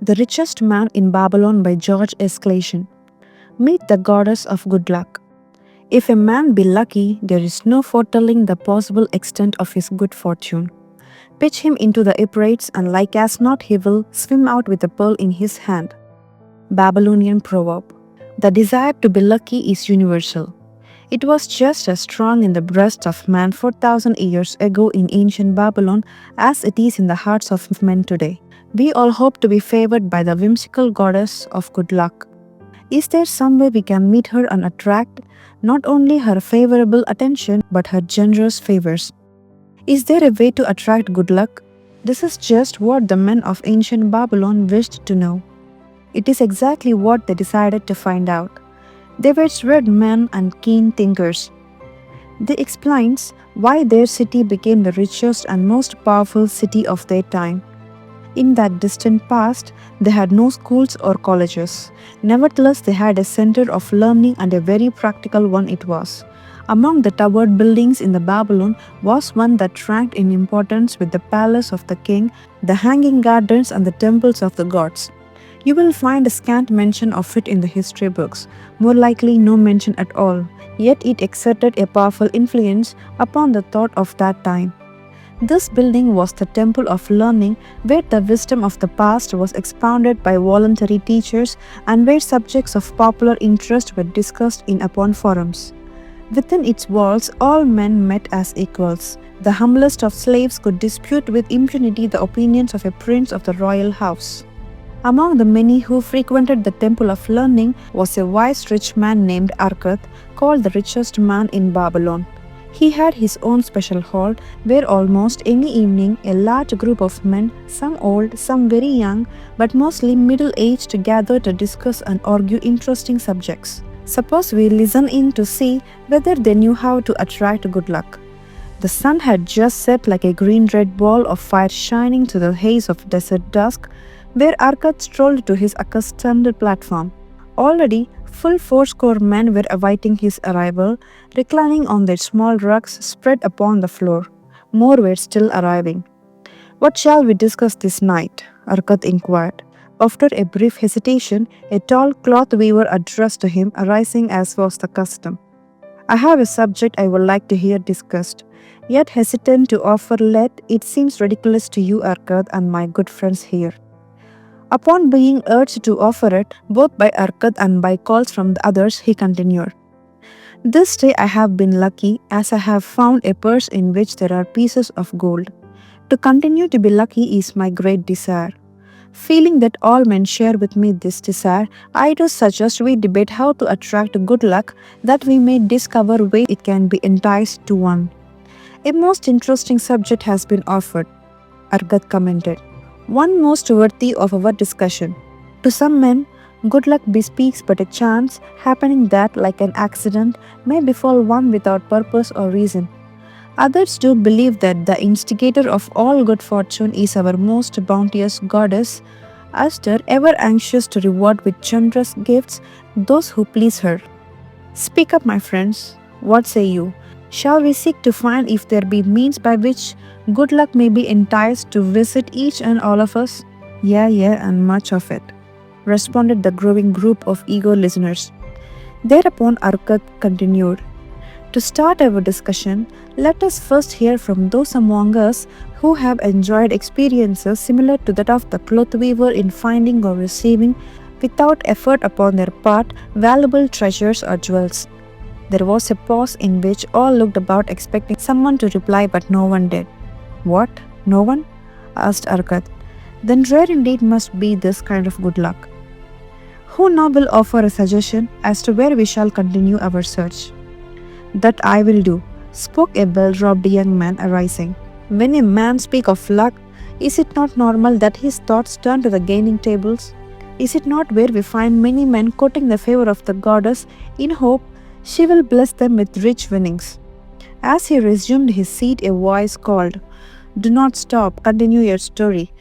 The Richest Man in Babylon by George S. Clason. Meet the goddess of good luck. If a man be lucky, there is no foretelling the possible extent of his good fortune. Pitch him into the Euphrates, and like as not he will swim out with a pearl in his hand. Babylonian proverb. The desire to be lucky is universal. It was just as strong in the breast of man 4,000 years ago in ancient Babylon as it is in the hearts of men today. We all hope to be favored by the whimsical goddess of good luck. Is there some way we can meet her and attract not only her favorable attention but her generous favors? Is there a way to attract good luck? This is just what the men of ancient Babylon wished to know. It is exactly what they decided to find out. They were shrewd men and keen thinkers. This explains why their city became the richest and most powerful city of their time. In that distant past, they had no schools or colleges. Nevertheless, they had a center of learning, and a very practical one it was. Among the towered buildings in the Babylon was one that ranked in importance with the palace of the king, the hanging gardens, and the temples of the gods. You will find a scant mention of it in the history books, more likely no mention at all, yet it exerted a powerful influence upon the thought of that time. This building was the temple of learning, where the wisdom of the past was expounded by voluntary teachers and where subjects of popular interest were discussed in upon forums. Within its walls, all men met as equals. The humblest of slaves could dispute with impunity the opinions of a prince of the royal house. Among the many who frequented the temple of learning was a wise rich man named Arkath, called the richest man in Babylon. He had his own special hall where almost any evening a large group of men, some old, some very young, but mostly middle-aged, gathered to discuss and argue interesting subjects. Suppose we listen in to see whether they knew how to attract good luck. The sun had just set like a green-red ball of fire shining through the haze of desert dusk, where Arkath strolled to his accustomed platform. Already, full fourscore men were awaiting his arrival, reclining on their small rugs spread upon the floor. More were still arriving. "What shall we discuss this night?" Arkath inquired. After a brief hesitation, a tall cloth weaver addressed to him, arising as was the custom. "I have a subject I would like to hear discussed. Yet hesitant to offer let it seems ridiculous to you, Arkath, and my good friends here." Upon being urged to offer it, both by Arkath and by calls from the others, he continued, "This day I have been lucky, as I have found a purse in which there are pieces of gold. To continue to be lucky is my great desire. Feeling that all men share with me this desire, I do suggest we debate how to attract good luck, that we may discover ways it can be enticed to one." "A most interesting subject has been offered," Arkath commented. "One most worthy of our discussion. To some men, good luck bespeaks but a chance happening that, like an accident, may befall one without purpose or reason. Others do believe that the instigator of all good fortune is our most bounteous goddess, Esther, ever anxious to reward with generous gifts those who please her. Speak up, my friends. What say you? Shall we seek to find if there be means by which good luck may be enticed to visit each and all of us?" "Yeah, and much of it," responded the growing group of eager listeners. Thereupon Arkath continued, "To start our discussion, let us first hear from those among us who have enjoyed experiences similar to that of the cloth weaver in finding or receiving, without effort upon their part, valuable treasures or jewels." There was a pause in which all looked about expecting someone to reply, but no one did. "What? No one?" asked Arkath. "Then rare indeed must be this kind of good luck. Who now will offer a suggestion as to where we shall continue our search?" "That I will do," spoke a well-robed young man, arising. "When a man speaks of luck, is it not normal that his thoughts turn to the gaming tables? Is it not where we find many men courting the favor of the goddess in hope she will bless them with rich winnings?" As he resumed his seat, a voice called, "Do not stop, continue your story.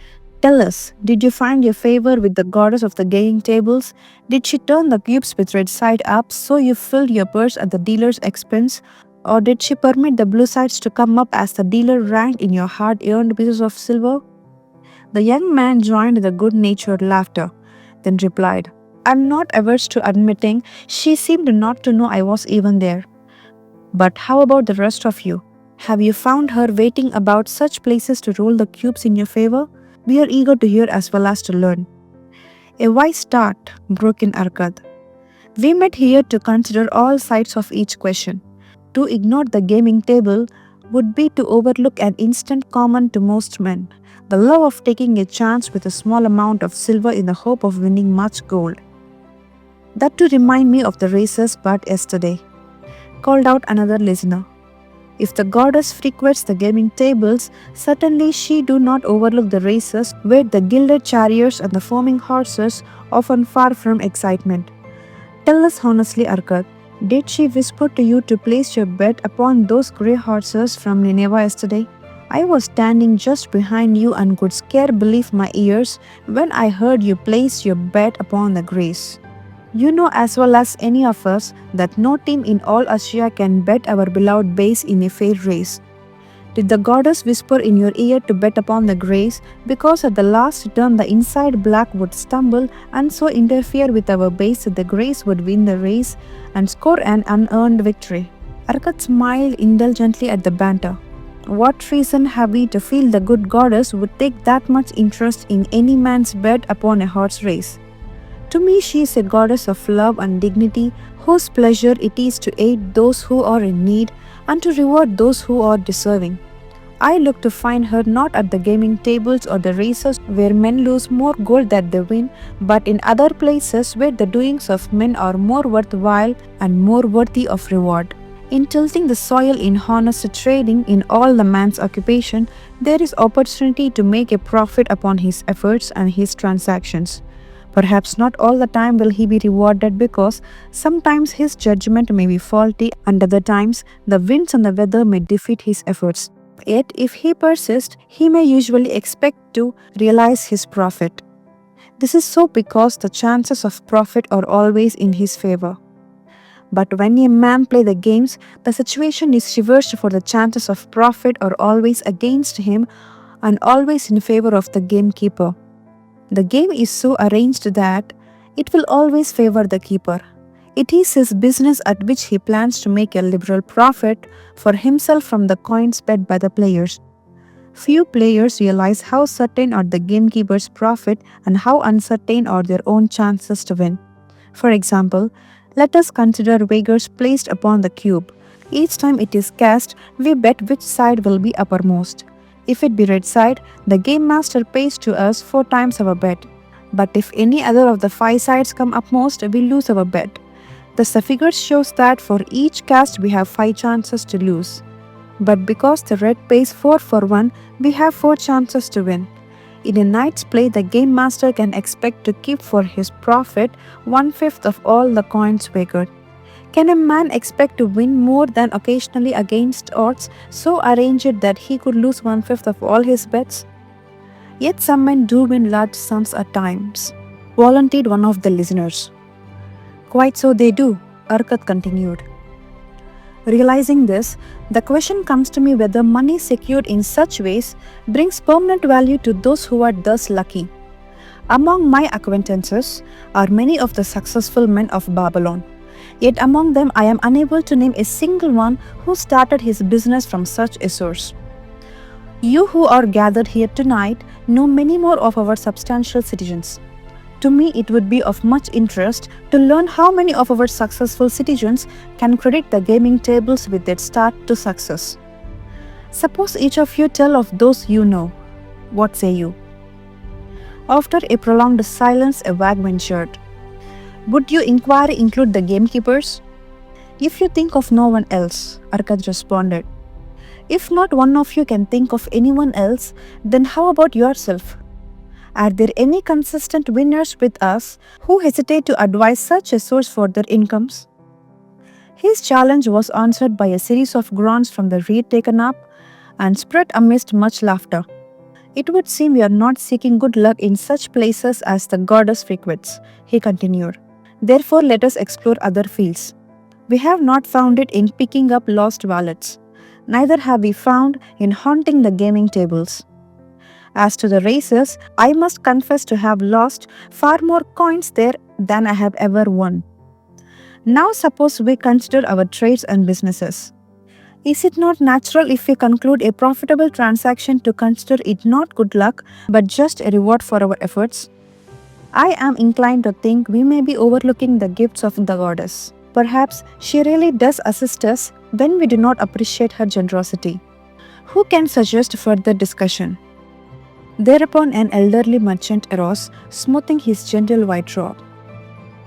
Tell us, did you find your favor with the goddess of the gaming tables? Did she turn the cubes with red side up so you filled your purse at the dealer's expense? Or did she permit the blue sides to come up as the dealer ranked in your hard-earned pieces of silver?" The young man joined the good-natured laughter, then replied, I'm not averse to admitting she seemed not to know I was even there. But how about the rest of you? Have you found her waiting about such places to roll the cubes in your favor? We are eager to hear as well as to learn. A wise start, broke in Arkad. We met here to consider all sides of each question. To ignore the gaming table would be to overlook an instant common to most men, the love of taking a chance with a small amount of silver in the hope of winning much gold. That to remind me of the races but yesterday, called out another listener. If the goddess frequents the gaming tables, certainly she do not overlook the races where the gilded chariots and the foaming horses often far from excitement. Tell us honestly, Arkad, did she whisper to you to place your bet upon those grey horses from Nineveh yesterday? I was standing just behind you and could scare believe my ears when I heard you place your bet upon the greys. You know as well as any of us that no team in all Asia can bet our beloved base in a fair race. Did the goddess whisper in your ear to bet upon the greys because at the last turn the inside black would stumble and so interfere with our base that the greys would win the race and score an unearned victory? Arkat smiled indulgently at the banter. What reason have we to feel the good goddess would take that much interest in any man's bet upon a horse race? To me, she is a goddess of love and dignity, whose pleasure it is to aid those who are in need and to reward those who are deserving. I look to find her not at the gaming tables or the races where men lose more gold than they win, but in other places where the doings of men are more worthwhile and more worthy of reward. In tilting the soil in honest trading in all the man's occupation, there is opportunity to make a profit upon his efforts and his transactions. Perhaps not all the time will he be rewarded because sometimes his judgment may be faulty and other times the winds and the weather may defeat his efforts. Yet if he persists, he may usually expect to realize his profit. This is so because the chances of profit are always in his favor. But when a man plays the games, the situation is reversed for the chances of profit are always against him and always in favor of the gamekeeper. The game is so arranged that it will always favor the keeper. It is his business at which he plans to make a liberal profit for himself from the coins bet by the players. Few players realize how certain are the gamekeeper's profit and how uncertain are their own chances to win. For example, let us consider wagers placed upon the cube. Each time it is cast, we bet which side will be uppermost. If it be red side, the game master pays to us 4 times our bet. But if any other of the 5 sides come upmost, we lose our bet. Thus the figure shows that for each cast we have 5 chances to lose. But because the red pays 4 for 1, we have 4 chances to win. In a night's play, the game master can expect to keep for his profit 1/5 of all the coins wagered. Can a man expect to win more than occasionally against odds so arranged that he could lose 1/5 of all his bets? Yet some men do win large sums at times, volunteered one of the listeners. Quite so they do, Arkat continued. Realizing this, the question comes to me whether money secured in such ways brings permanent value to those who are thus lucky. Among my acquaintances are many of the successful men of Babylon. Yet among them I am unable to name a single one who started his business from such a source. You who are gathered here tonight know many more of our substantial citizens. To me, it would be of much interest to learn how many of our successful citizens can credit the gaming tables with their start to success. Suppose each of you tell of those you know. What say you? After a prolonged silence, a wag ventured. Would your inquiry include the gamekeepers? If you think of no one else, Arkad responded. If not one of you can think of anyone else, then how about yourself? Are there any consistent winners with us who hesitate to advise such a source for their incomes? His challenge was answered by a series of groans from the rear taken up and spread amidst much laughter. It would seem we are not seeking good luck in such places as the goddess frequents, he continued. Therefore, let us explore other fields. We have not found it in picking up lost wallets. Neither have we found in haunting the gaming tables. As to the races, I must confess to have lost far more coins there than I have ever won. Now suppose we consider our trades and businesses. Is it not natural if we conclude a profitable transaction to consider it not good luck but just a reward for our efforts? I am inclined to think we may be overlooking the gifts of the goddess. Perhaps she really does assist us when we do not appreciate her generosity. Who can suggest further discussion? Thereupon an elderly merchant arose, smoothing his gentle white robe.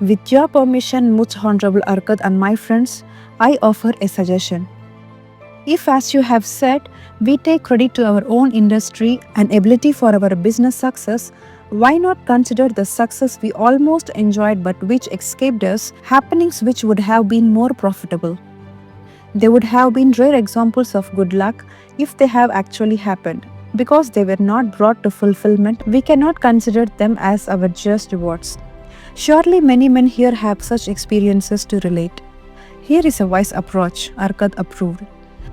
With your permission, most honorable Arkad and my friends, I offer a suggestion. If, as you have said, we take credit to our own industry and ability for our business success, why not consider the success we almost enjoyed but which escaped us, happenings which would have been more profitable? They would have been rare examples of good luck if they have actually happened. Because they were not brought to fulfillment, we cannot consider them as our just rewards. Surely many men here have such experiences to relate. Here is a wise approach, Arkad approved.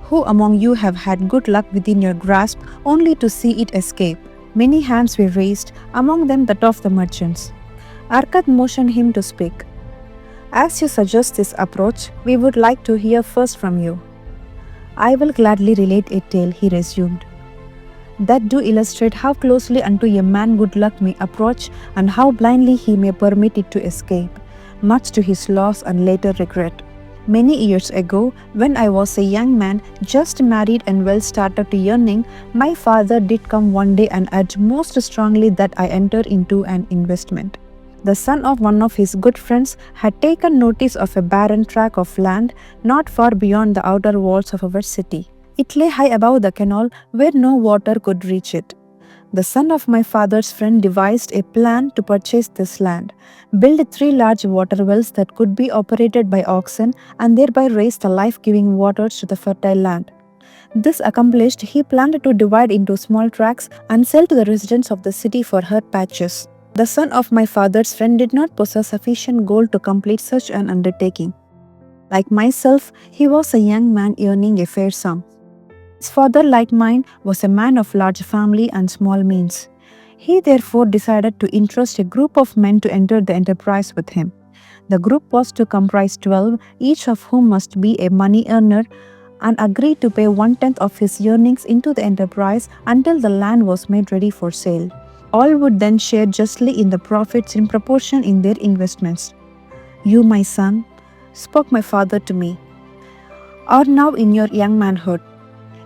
Who among you have had good luck within your grasp only to see it escape? Many hands were raised, among them that of the merchants. Arkad motioned him to speak. As you suggest this approach, we would like to hear first from you. I will gladly relate a tale, he resumed, that do illustrate how closely unto a man good luck may approach and how blindly he may permit it to escape, much to his loss and later regret. Many years ago, when I was a young man, just married and well started to earning, my father did come one day and urged most strongly that I enter into an investment. The son of one of his good friends had taken notice of a barren tract of land not far beyond the outer walls of our city. It lay high above the canal where no water could reach it. The son of my father's friend devised a plan to purchase this land, build 3 large water wells that could be operated by oxen and thereby raise the life-giving waters to the fertile land. This accomplished, he planned to divide into small tracts and sell to the residents of the city for her patches. The son of my father's friend did not possess sufficient gold to complete such an undertaking. Like myself, he was a young man earning a fair sum. His father, like mine, was a man of large family and small means. He therefore decided to entrust a group of men to enter the enterprise with him. The group was to comprise 12, each of whom must be a money earner, and agreed to pay 1/10 of his earnings into the enterprise until the land was made ready for sale. All would then share justly in the profits in proportion in their investments. You, my son, spoke my father to me, are now in your young manhood.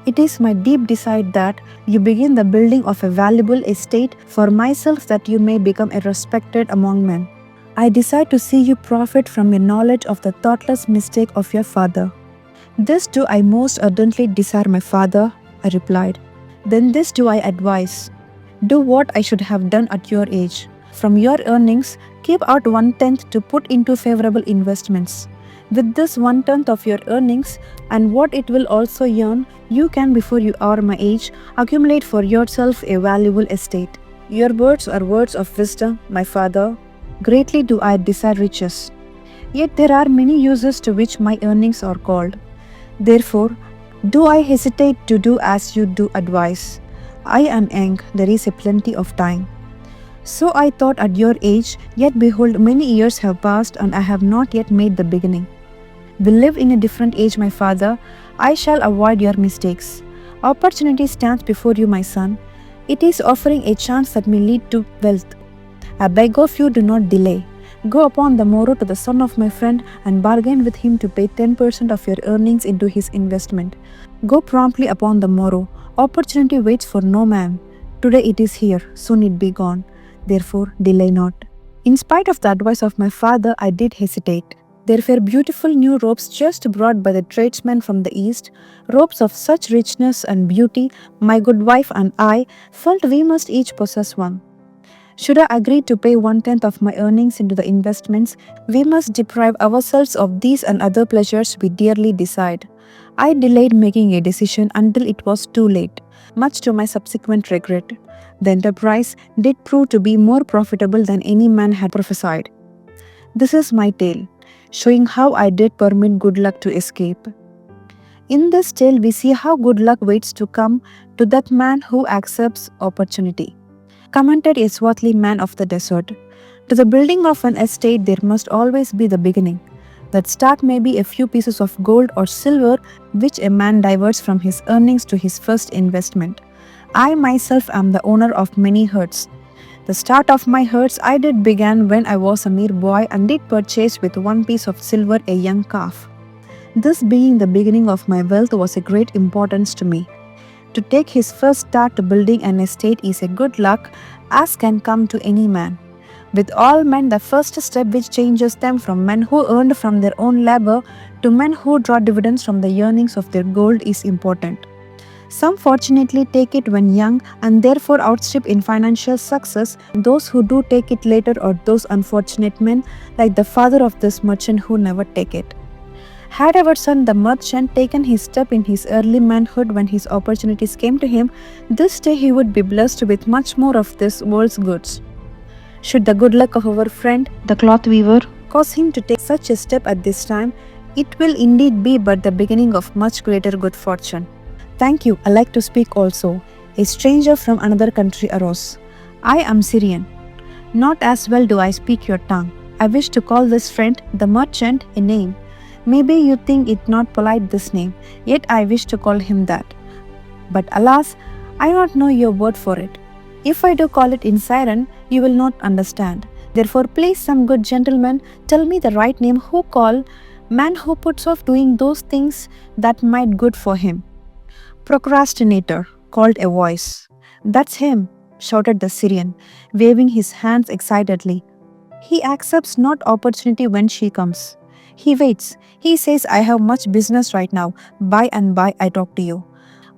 It is my deep desire that you begin the building of a valuable estate for myself that you may become a respected among men. I desire to see you profit from your knowledge of the thoughtless mistake of your father. This do I most ardently desire, my father, I replied. Then this do I advise. Do what I should have done at your age. From your earnings, keep out 1/10 to put into favorable investments. With this 1/10 of your earnings and what it will also earn, you can, before you are my age, accumulate for yourself a valuable estate. Your words are words of wisdom, my father. Greatly do I desire riches. Yet there are many uses to which my earnings are called. Therefore, do I hesitate to do as you do advise? I am young, there is a plenty of time. So I thought at your age, yet behold, many years have passed and I have not yet made the beginning. We live in a different age, my father. I shall avoid your mistakes. Opportunity stands before you, my son. It is offering a chance that may lead to wealth. I beg of you, do not delay. Go upon the morrow to the son of my friend and bargain with him to pay 10% of your earnings into his investment. Go promptly upon the morrow. Opportunity waits for no man. Today it is here, soon it be gone. Therefore, delay not. In spite of the advice of my father, I did hesitate. There were beautiful new robes just brought by the tradesmen from the east, robes of such richness and beauty, my good wife and I felt we must each possess one. Should I agree to pay 1/10 of my earnings into the investments, we must deprive ourselves of these and other pleasures we dearly desired. I delayed making a decision until it was too late, much to my subsequent regret. The enterprise did prove to be more profitable than any man had prophesied. This is my tale, showing how I did permit good luck to escape. In this tale, we see how good luck waits to come to that man who accepts opportunity. Commented a swarthy man of the desert. To the building of an estate, there must always be the beginning. That start may be a few pieces of gold or silver which a man diverts from his earnings to his first investment. I myself am the owner of many herds. The start of my herds I did began when I was a mere boy and did purchase with one piece of silver a young calf. This being the beginning of my wealth was a great importance to me. To take his first start to building an estate is a good luck as can come to any man. With all men, the first step which changes them from men who earned from their own labor to men who draw dividends from the earnings of their gold is important. Some fortunately take it when young and therefore outstrip in financial success. Those who do take it later are those unfortunate men like the father of this merchant who never take it. Had our son the merchant taken his step in his early manhood when his opportunities came to him, this day he would be blessed with much more of this world's goods. Should the good luck of our friend, the cloth weaver, cause him to take such a step at this time, it will indeed be but the beginning of much greater good fortune. Thank you, I like to speak also. A stranger from another country arose. I am Syrian. Not as well do I speak your tongue. I wish to call this friend, the merchant, a name. Maybe you think it not polite this name, yet I wish to call him that. But alas, I not know your word for it. If I do call it in Syrian, you will not understand. Therefore, please, some good gentleman, tell me the right name who call man who puts off doing those things that might good for him. Procrastinator, called a voice. That's him, shouted the Syrian, waving his hands excitedly. He accepts not opportunity when she comes. He waits. He says, I have much business right now. By and by I talk to you.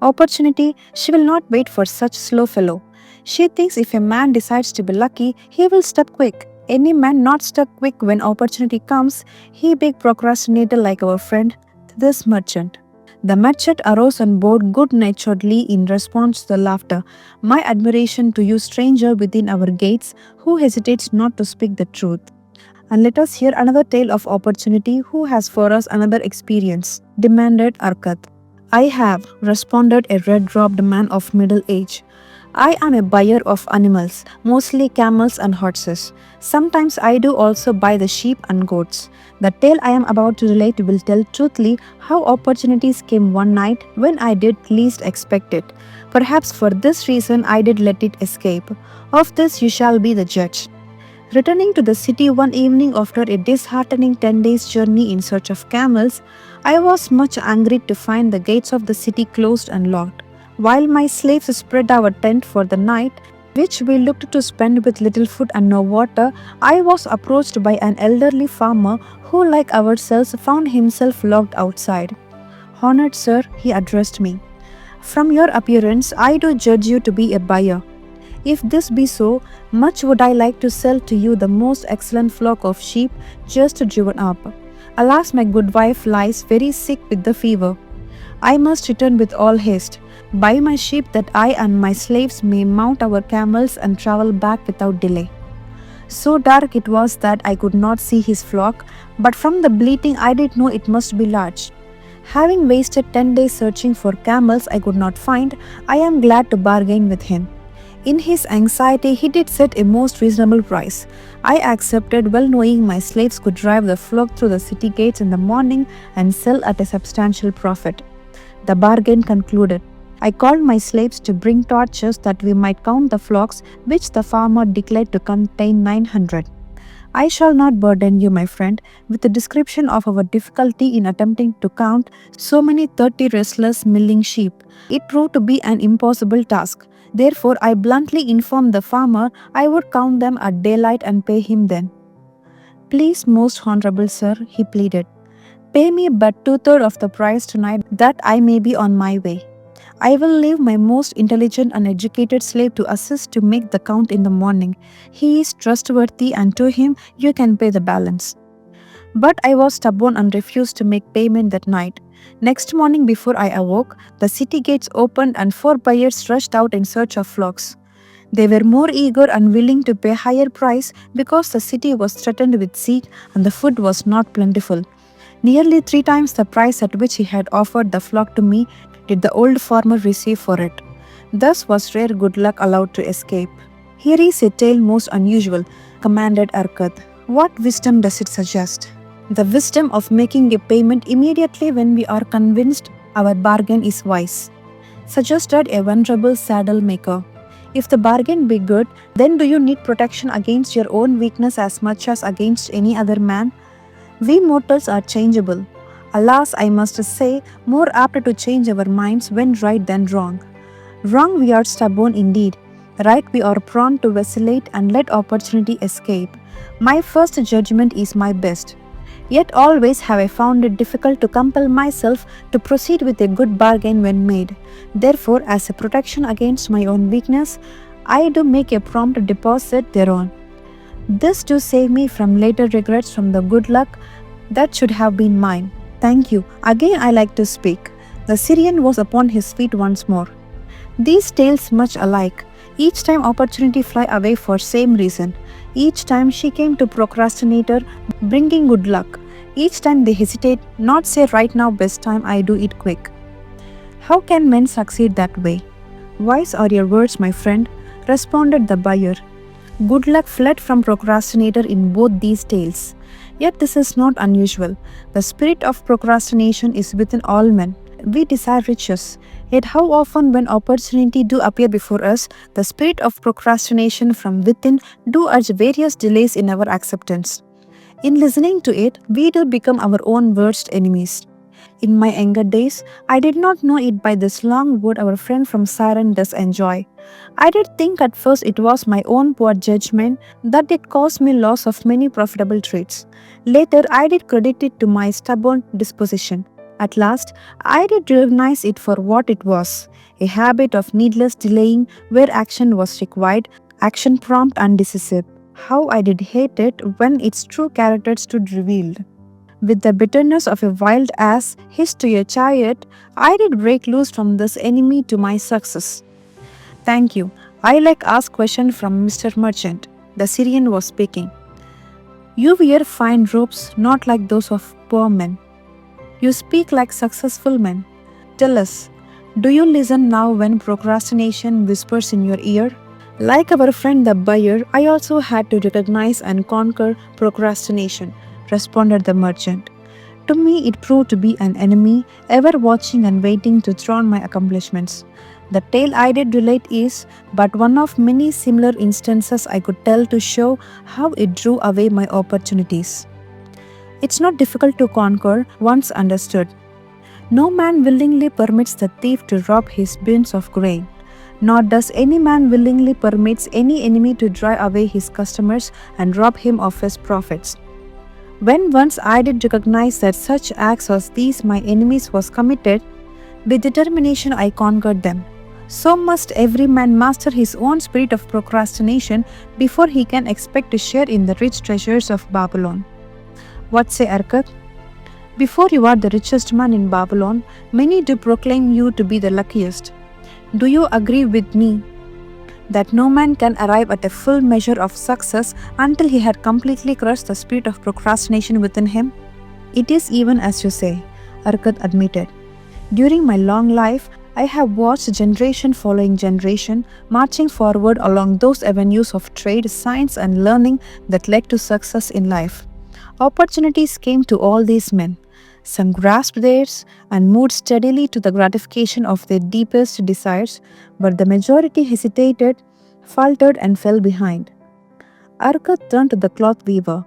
Opportunity, she will not wait for such slow fellow. She thinks if a man decides to be lucky, he will step quick. Any man not step quick when opportunity comes, he big procrastinator like our friend, this merchant. The merchant arose and bowed good-naturedly in response to the laughter. My admiration to you, stranger within our gates, who hesitates not to speak the truth. And let us hear another tale of opportunity. Who has for us another experience? Demanded Arkat. I have, responded a red-robed man of middle age. I am a buyer of animals, mostly camels and horses. Sometimes I do also buy the sheep and goats. The tale I am about to relate will tell truthfully how opportunities came one night when I did least expect it. Perhaps for this reason I did let it escape. Of this you shall be the judge. Returning to the city one evening after a disheartening 10 days journey in search of camels, I was much angry to find the gates of the city closed and locked. While my slaves spread our tent for the night, which we looked to spend with little food and no water, I was approached by an elderly farmer who, like ourselves, found himself locked outside. Honored sir, he addressed me. From your appearance, I do judge you to be a buyer. If this be so, much would I like to sell to you the most excellent flock of sheep just driven up. Alas, my good wife lies very sick with the fever. I must return with all haste. Buy my sheep that I and my slaves may mount our camels and travel back without delay. So dark it was that I could not see his flock, but from the bleating I did know it must be large. Having wasted 10 days searching for camels I could not find, I am glad to bargain with him. In his anxiety, he did set a most reasonable price. I accepted, well knowing my slaves could drive the flock through the city gates in the morning and sell at a substantial profit. The bargain concluded. I called my slaves to bring torches that we might count the flocks, which the farmer declared to contain 900. I shall not burden you, my friend, with a description of our difficulty in attempting to count so many 30 restless milling sheep. It proved to be an impossible task. Therefore, I bluntly informed the farmer I would count them at daylight and pay him then. Please, most honorable sir, he pleaded, pay me but 2/3 of the price tonight that I may be on my way. I will leave my most intelligent and educated slave to assist to make the count in the morning. He is trustworthy and to him you can pay the balance. But I was stubborn and refused to make payment that night. Next morning before I awoke, the city gates opened and 4 buyers rushed out in search of flocks. They were more eager and willing to pay higher price because the city was threatened with siege and the food was not plentiful. Nearly 3 times the price at which he had offered the flock to me did the old farmer receive for it. Thus was rare good luck allowed to escape. Here is a tale most unusual, commanded Arkad. What wisdom does it suggest? The wisdom of making a payment immediately when we are convinced our bargain is wise, suggested a venerable saddle maker. If the bargain be good, then do you need protection against your own weakness as much as against any other man? We mortals are changeable. Alas, I must say, more apt to change our minds when right than wrong. Wrong we are stubborn indeed. Right we are prone to vacillate and let opportunity escape. My first judgment is my best. Yet always have I found it difficult to compel myself to proceed with a good bargain when made. Therefore, as a protection against my own weakness, I do make a prompt deposit thereon. This to save me from later regrets from the good luck that should have been mine. Thank you. Again I like to speak. The Syrian was upon his feet once more. These tales much alike. Each time opportunity fly away for same reason. Each time she came to procrastinator bringing good luck. Each time they hesitate, not say right now best time I do it quick. How can men succeed that way? Wise are your words, my friend, responded the buyer. Good luck fled from procrastinator in both these tales. Yet this is not unusual. The spirit of procrastination is within all men. We desire riches. Yet how often when opportunity do appear before us, the spirit of procrastination from within do urge various delays in our acceptance. In listening to it, we do become our own worst enemies. In my younger days, I did not know it by this long word our friend from Saran does enjoy. I did think at first it was my own poor judgment that did cause me loss of many profitable traits. Later, I did credit it to my stubborn disposition. At last, I did recognize it for what it was, a habit of needless delaying where action was required, action prompt and decisive. How I did hate it when its true character stood revealed. With the bitterness of a wild ass hitched to a chariot, I did break loose from this enemy to my success. Thank you. I like ask question from Mr. Merchant. The Syrian was speaking. You wear fine robes, not like those of poor men. You speak like successful men. Tell us, do you listen now when procrastination whispers in your ear? Like our friend the buyer, I also had to recognize and conquer procrastination, responded the merchant. To me, it proved to be an enemy, ever watching and waiting to throw my accomplishments. The tale I did relate is but one of many similar instances I could tell to show how it drew away my opportunities. It's not difficult to conquer once understood. No man willingly permits the thief to rob his bins of grain, nor does any man willingly permits any enemy to drive away his customers and rob him of his profits. When once I did recognize that such acts as these my enemies was committed, with determination I conquered them. So must every man master his own spirit of procrastination before he can expect to share in the rich treasures of Babylon. What say Arkad? Before you are the richest man in Babylon, many do proclaim you to be the luckiest. Do you agree with me that no man can arrive at a full measure of success until he had completely crushed the spirit of procrastination within him? It is even as you say, Arkad admitted. During my long life, I have watched generation following generation marching forward along those avenues of trade, science, and learning that led to success in life. Opportunities came to all these men. Some grasped theirs and moved steadily to the gratification of their deepest desires, but the majority hesitated, faltered, and fell behind. Arkad turned to the cloth weaver.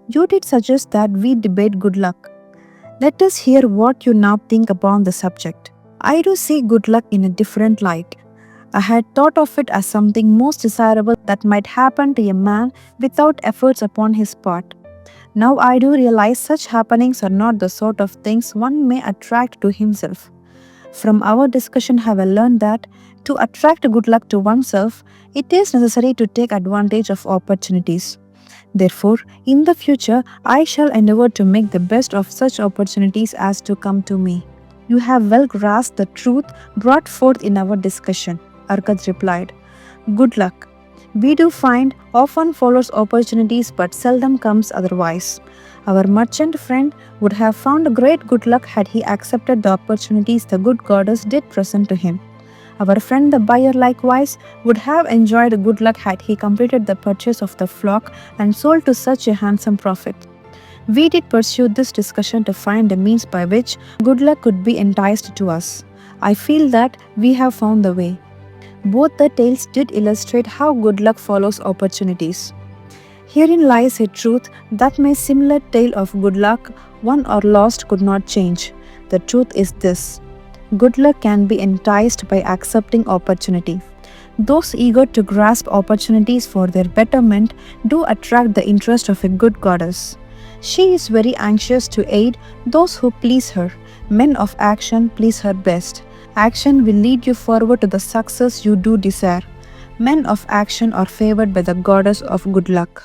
You did suggest that we debate good luck. Let us hear what you now think upon the subject. I do see good luck in a different light. I had thought of it as something most desirable that might happen to a man without efforts upon his part. Now I do realize such happenings are not the sort of things one may attract to himself. From our discussion have I learned that to attract good luck to oneself, it is necessary to take advantage of opportunities. Therefore, in the future, I shall endeavor to make the best of such opportunities as to come to me. You have well grasped the truth brought forth in our discussion, Arkad replied. Good luck, we do find, often follows opportunities but seldom comes otherwise. Our merchant friend would have found great good luck had he accepted the opportunities the good goddess did present to him. Our friend the buyer likewise would have enjoyed good luck had he completed the purchase of the flock and sold to such a handsome profit. We did pursue this discussion to find a means by which good luck could be enticed to us. I feel that we have found the way. Both the tales did illustrate how good luck follows opportunities. Herein lies a truth that my similar tale of good luck, won or lost, could not change. The truth is this: good luck can be enticed by accepting opportunity. Those eager to grasp opportunities for their betterment do attract the interest of a good goddess. She is very anxious to aid those who please her. Men of action please her best. Action will lead you forward to the success you do desire. Men of action are favored by the goddess of good luck.